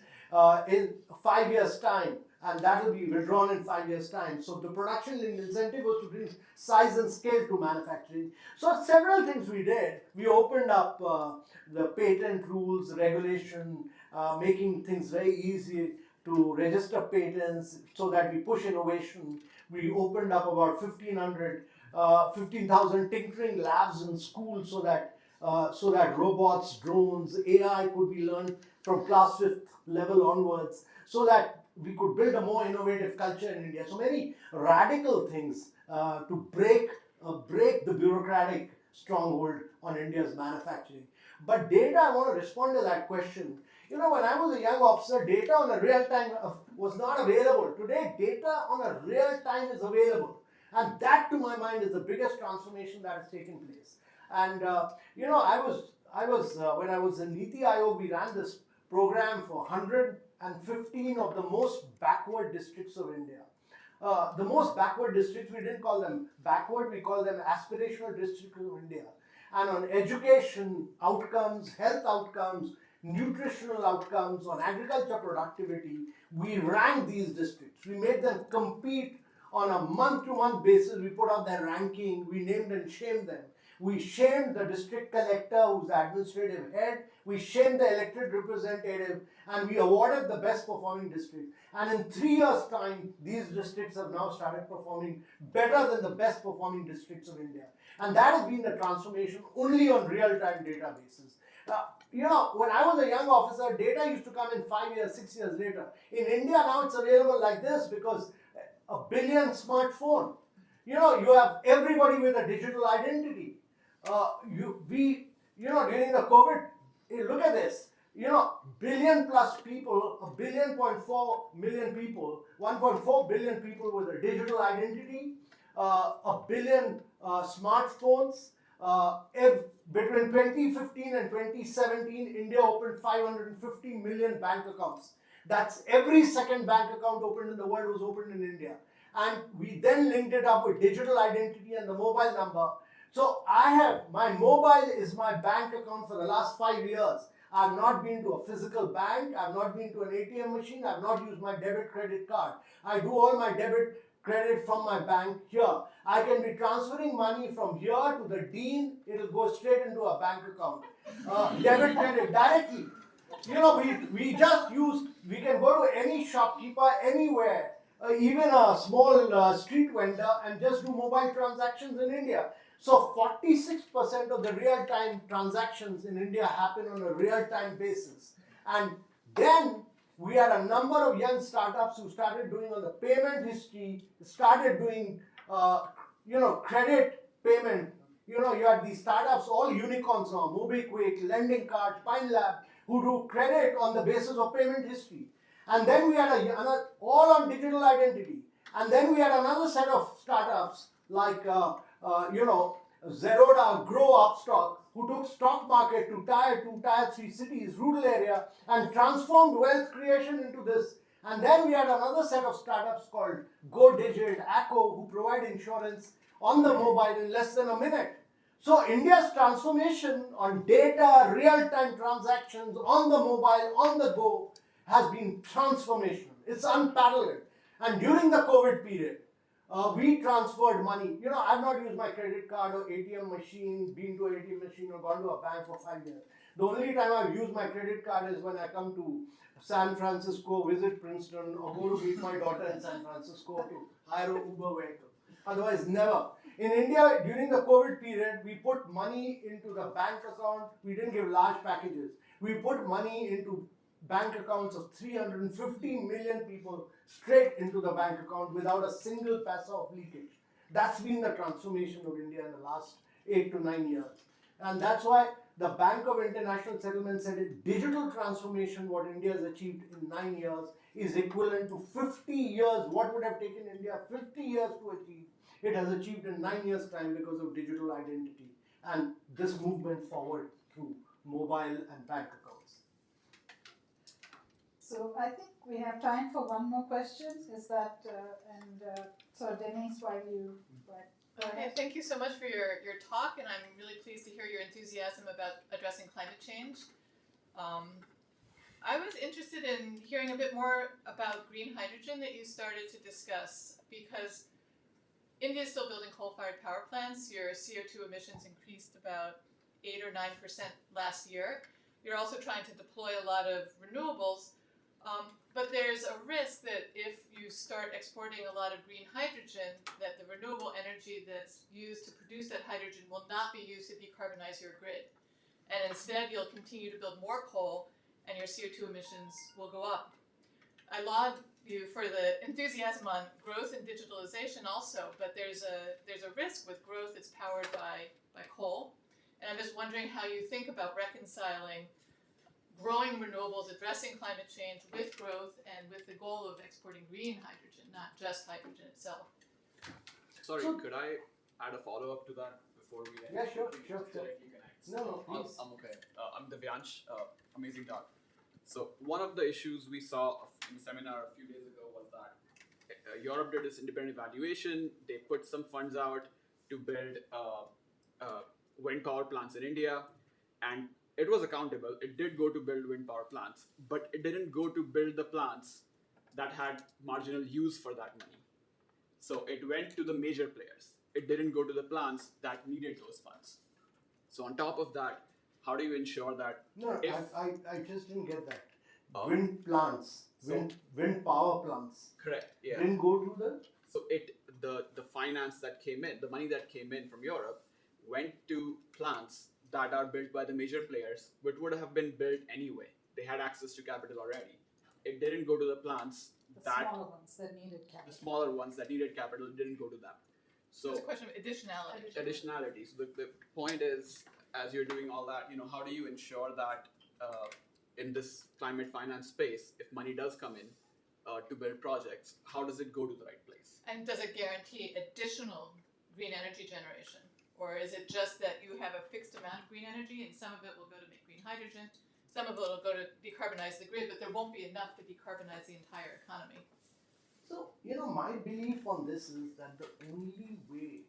in 5 years' time, and that will be withdrawn in 5 years' time. So the production incentive was to bring size and scale to manufacturing. So several things we did. We opened up the patent rules, regulation, making things very easy to register patents so that we push innovation. We opened up about 15,000 tinkering labs in schools so that robots, drones, AI could be learned from class 5th level onwards, so that we could build a more innovative culture in India. So many radical things to break the bureaucratic stronghold on India's manufacturing. But data, I want to respond to that question. You know, when I was a young officer, data on a real time was not available. Today, data on a real time is available. And that, to my mind, is the biggest transformation that has taken place. And, you know, when I was in Niti Aayog, we ran this program for 115 of the most backward districts of India. The most backward districts, we didn't call them backward, we call them aspirational districts of India. And on education outcomes, health outcomes, nutritional outcomes, on agriculture productivity, we ranked these districts. We made them compete on a month-to-month basis. We put out their ranking, we named and shamed them. We shamed the district collector, who's the administrative head. We shamed the elected representative, and we awarded the best performing district. And in 3 years' time, these districts have now started performing better than the best performing districts of India. And that has been the transformation only on real-time databases. You know, when I was a young officer, data used to come in 5 years, 6 years later. In India, now it's available like this because a billion smartphone. You know, you have everybody with a digital identity. During the COVID, look at this. You know, billion plus people, 1.4 million people, 1.4 billion people with a digital identity, a billion smartphones. Between 2015 and 2017, India opened 550 million bank accounts. That's every second bank account opened in the world was opened in India. And we then linked it up with digital identity and the mobile number. So my mobile is my bank account for the last 5 years. I've not been to a physical bank. I've not been to an ATM machine. I've not used my debit credit card. I do all my debit credit from my bank here. I can be transferring money from here to the dean. It'll go straight into a bank account. Debit credit directly. You know, we can go to any shopkeeper anywhere, even a small street vendor, and just do mobile transactions in India. So 46% of the real-time transactions in India happen on a real-time basis. And then we had a number of young startups who started doing on the payment history, started doing, credit payment. You know, you had these startups, all unicorns now, MobiKwik, Lending Card, Pine Lab, who do credit on the basis of payment history. And then we had all on digital identity. And then we had another set of startups like, Zerodha, Grow Upstock, who took stock market to tier 2, tier 3 cities, rural area, and transformed wealth creation into this. And then we had another set of startups called GoDigit, Acco, who provide insurance on the mobile in less than a minute. So India's transformation on data, real-time transactions, on the mobile, on the go, has been transformational. It's unparalleled. And during the COVID period, we transferred money. You know, I've not used my credit card or ATM machine, been to an ATM machine or gone to a bank for 5 years. The only time I've used my credit card is when I come to San Francisco, visit Princeton, or go to meet my daughter in San Francisco to hire an Uber vehicle. Otherwise, never. In India, during the COVID period, we put money into the bank account. We didn't give large packages. We put money into bank accounts of 350 million people straight into the bank account without a single paisa of leakage. That's been the transformation of India in the last 8 to 9 years. And that's why the Bank of International Settlement said it, digital transformation, what India has achieved in 9 years, is equivalent to 50 years. What would have taken India 50 years to achieve, it has achieved in 9 years' time because of digital identity and this movement forward through mobile and bank accounts. So I think we have time for one more question. Is that, so Denise, while you, go Okay, ahead. thank you so much for your talk, and I'm really pleased to hear your enthusiasm about addressing climate change. I was interested in hearing a bit more about green hydrogen that you started to discuss, because India is still building coal-fired power plants. Your CO2 emissions increased about 8 or 9% last year. You're also trying to deploy a lot of renewables, but there's a risk that if you start exporting a lot of green hydrogen, that the renewable energy that's used to produce that hydrogen will not be used to decarbonize your grid. And instead, you'll continue to build more coal, and your CO2 emissions will go up. I laud you for the enthusiasm on growth and digitalization also, but there's a risk with growth that's powered by coal. And I'm just wondering how you think about reconciling growing renewables, addressing climate change with growth and with the goal of exporting green hydrogen, not just hydrogen itself. Sorry, could I add a follow-up to that before we end? Yeah, sure. You can ask. No, please. I'm okay. I'm Divyansh. Amazing talk. So one of the issues we saw in the seminar a few days ago was that Europe did this independent evaluation. They put some funds out to build wind power plants in India, and it was accountable. It did go to build wind power plants, but it didn't go to build the plants that had marginal use for that money. So it went to the major players. It didn't go to the plants that needed those funds. So on top of that, how do you ensure that No, if I just didn't get that. Oh. Wind plants, wind power plants correct, yeah. didn't go to the. So the finance that came in, the money that came in from Europe went to plants that are built by the major players, but would have been built anyway. They had access to capital already. It didn't go to the plants The smaller ones that needed the capital. smaller ones that needed capital didn't go to them. So It's a question of additionality. additionality. So the point is, as you're doing all that, how do you ensure that in this climate finance space, if money does come in to build projects, how does it go to the right place? And does it guarantee additional green energy generation? Or is it just that you have a fixed amount of green energy and some of it will go to make green hydrogen, some of it will go to decarbonize the grid, but there won't be enough to decarbonize the entire economy? So, my belief on this is that the only way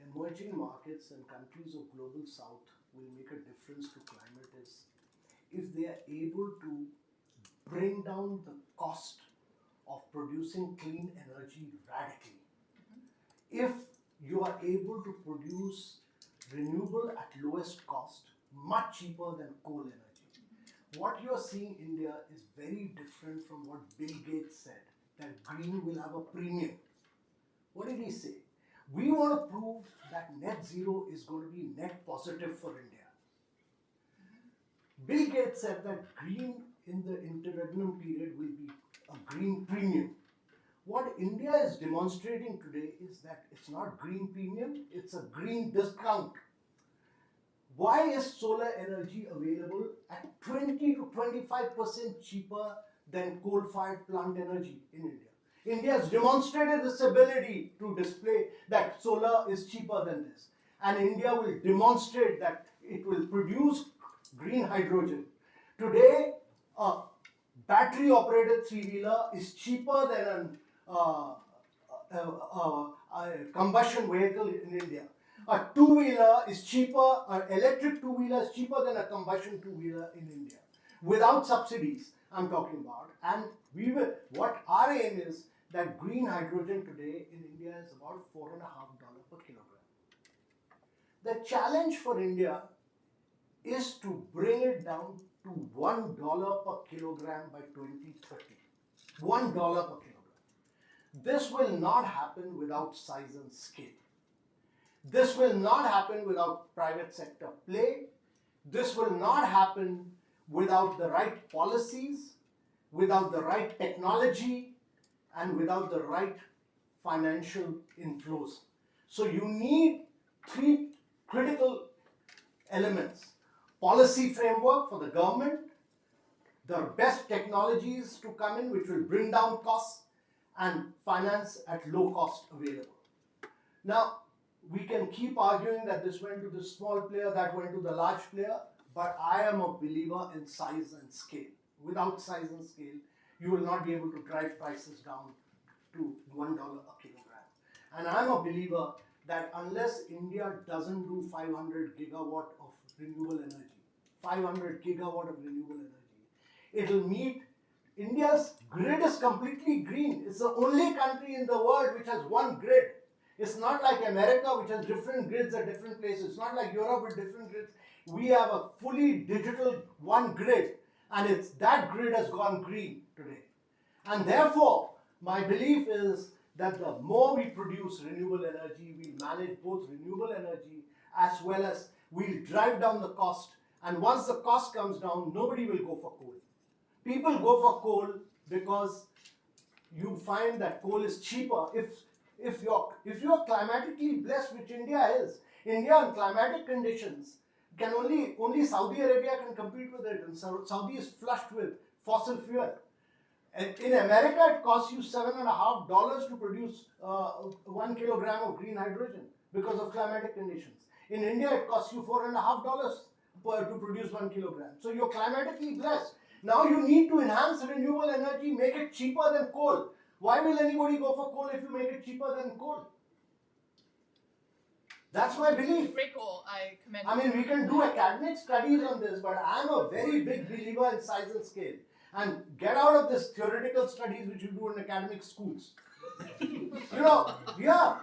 emerging markets and countries of global south will make a difference to climate is if they are able to bring down the cost of producing clean energy radically. If you are able to produce renewable at lowest cost, much cheaper than coal energy. What you are seeing in India is very different from what Bill Gates said, that green will have a premium. What did he say? We want to prove that net zero is going to be net positive for India. Bill Gates said that green in the interregnum period will be a green premium. What India is demonstrating today is that it's not green premium, it's a green discount. Why is solar energy available at 20 to 25% cheaper than coal-fired plant energy in India? India has demonstrated this ability to display that solar is cheaper than this. And India will demonstrate that it will produce green hydrogen. Today, a battery-operated three-wheeler is cheaper than a combustion vehicle in India. A two-wheeler is cheaper, an electric two-wheeler is cheaper than a combustion two-wheeler in India. Without subsidies, I'm talking about. And what our aim is that green hydrogen today in India is about $4.50 per kilogram. The challenge for India is to bring it down to $1 per kilogram by 2030. $1 per kilogram. This will not happen without size and scale. This will not happen without private sector play. This will not happen without the right policies, without the right technology, and without the right financial inflows. So you need three critical elements: policy framework for the government, the best technologies to come in which will bring down costs, and finance at low cost available. Now, we can keep arguing that this went to the small player, that went to the large player, but I am a believer in size and scale. Without size and scale, you will not be able to drive prices down to $1 a kilogram. And I'm a believer that unless India doesn't do 500 gigawatt of renewable energy, 500 gigawatt of renewable energy, it'll meet India's grid is completely green. It's the only country in the world which has one grid. It's not like America, which has different grids at different places. It's not like Europe with different grids. We have a fully digital one grid, and it's that grid has gone green today. And therefore, my belief is that the more we produce renewable energy, we'll manage both renewable energy as well as we'll drive down the cost. And once the cost comes down, nobody will go for coal. People go for coal because you find that coal is cheaper if you're climatically blessed, which India is. India in climatic conditions can only Saudi Arabia can compete with it, and Saudi is flushed with fossil fuel. And in America, it costs you $7.50 to produce 1 kilogram of green hydrogen because of climatic conditions. In India, it costs you $4.50 to produce 1 kilogram. So you're climatically blessed. Now you need to enhance renewable energy, make it cheaper than coal. Why will anybody go for coal if you make it cheaper than coal? That's my belief. Great goal. I commend I you. mean, we can do academic studies on this, but I'm a very big believer in size and scale. And get out of this theoretical studies which you do in academic schools.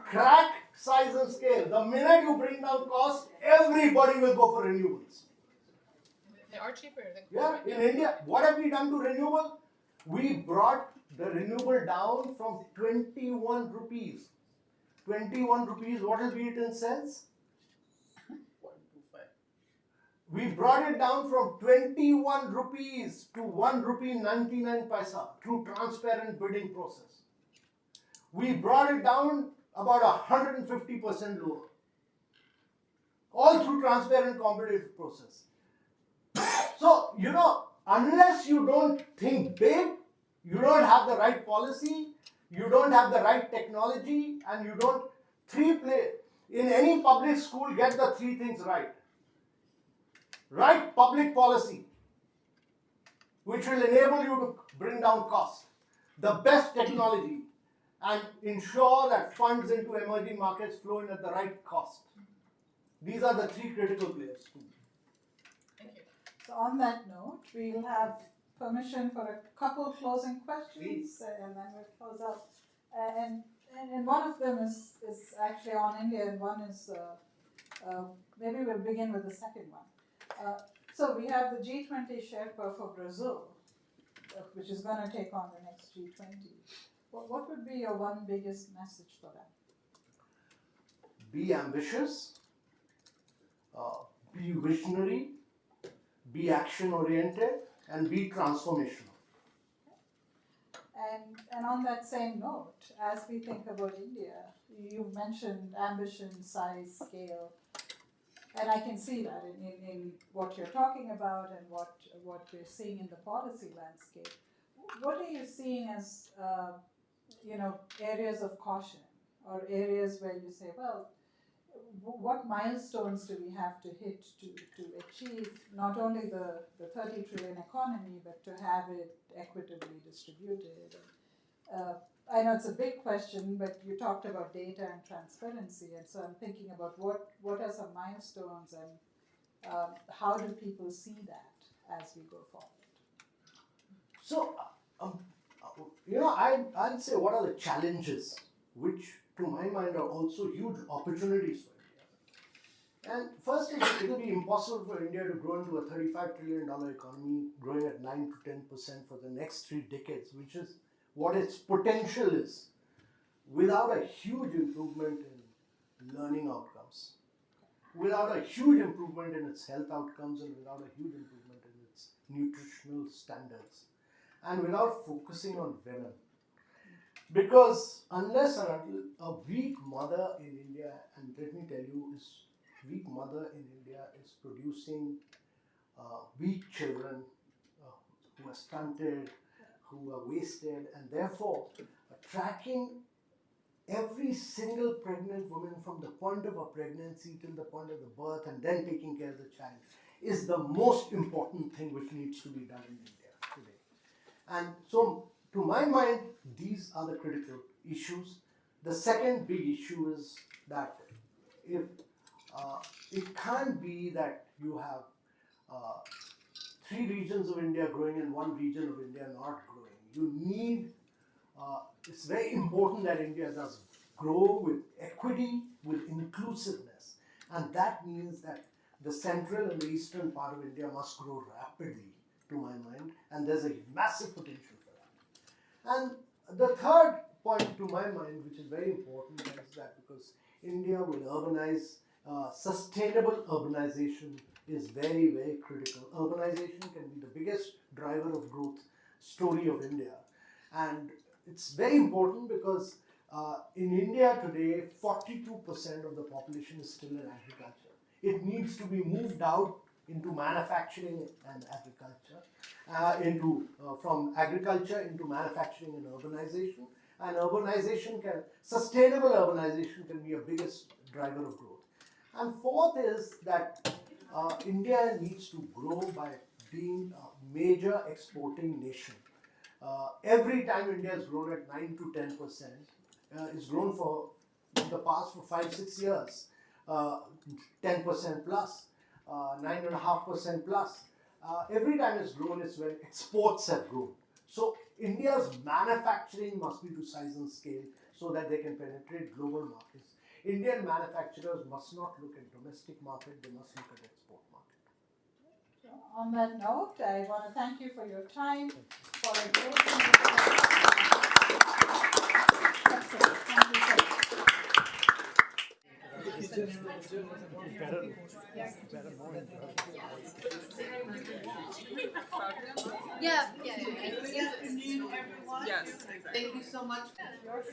Crack size and scale. The minute you bring down cost, everybody will go for renewables. They are cheaper than coal. Yeah, right in now. India, what have we done to renewable? We brought the renewable down from 21 rupees. 21 rupees, what will be it in cents? 0.25. We brought it down from 21 rupees to 1 rupee 99 paisa through transparent bidding process. We brought it down about 150% lower. All through transparent competitive process. So, unless you don't think big, you don't have the right policy, you don't have the right technology, and you don't in any public school, get the three things right. Right public policy, which will enable you to bring down costs. The best technology, and ensure that funds into emerging markets flow in at the right cost. These are the three critical players. Thank you. So on that note, we'll have permission for a couple closing questions, Please. and then we'll close out. And one of them is actually on India, and one is maybe we'll begin with the second one. So we have the G20 Sherpa for Brazil, which is going to take on the next G20. What would be your one biggest message for them? Be ambitious, be visionary, be action oriented, and be transformational. And on that same note, as we think about India, you've mentioned ambition, size, scale, and I can see that in what you're talking about and what we're seeing in the policy landscape. What are you seeing as areas of caution, or areas where you say, well, what milestones do we have to hit to achieve not only the 30 trillion economy, but to have it equitably distributed? I know it's a big question, but you talked about data and transparency, and so I'm thinking about what are some milestones, and how do people see that as we go forward? So, I'd say what are the challenges, which to my mind are also huge opportunities for India. And first, it will be impossible for India to grow into a $35 trillion economy, growing at 9 to 10% for the next 3 decades, which is what its potential is, without a huge improvement in learning outcomes, without a huge improvement in its health outcomes, and without a huge improvement in its nutritional standards, and without focusing on women. Because unless and until a weak mother in India, and let me tell you, weak mother in India is producing weak children who are stunted, who are wasted, and therefore tracking every single pregnant woman from the point of her pregnancy till the point of the birth and then taking care of the child is the most important thing which needs to be done in India today. And so, to my mind, these are the critical issues. The second big issue is that if it can't be that you have 3 regions of India growing and 1 region of India not growing. You need, it's very important that India does grow with equity, with inclusiveness. And that means that the central and the eastern part of India must grow rapidly, to my mind, and there's a massive potential for that. And the third point, to my mind, which is very important, is that because India will urbanize, sustainable urbanization is very, very critical. Urbanization can be the biggest driver of growth story of India. And it's very important because in India today, 42% of the population is still in agriculture. It needs to be moved out into manufacturing and agriculture, from agriculture into manufacturing and urbanization. And sustainable urbanization can be a biggest driver of growth. And fourth is that India needs to grow by being a major exporting nation. Every time India has grown at 9 to 10%, it's grown for in the past for 5-6 years, 10% plus, 9.5% plus. Every time it's grown is when exports have grown. So India's manufacturing must be to size and scale so that they can penetrate global markets. Indian manufacturers must not look at domestic market, they must look at export market. So on that note, I want to thank you for your time, for a great That's it. Thank you so much. Yeah. Good afternoon, everyone. Yes, exactly. Thank you so much. Yours.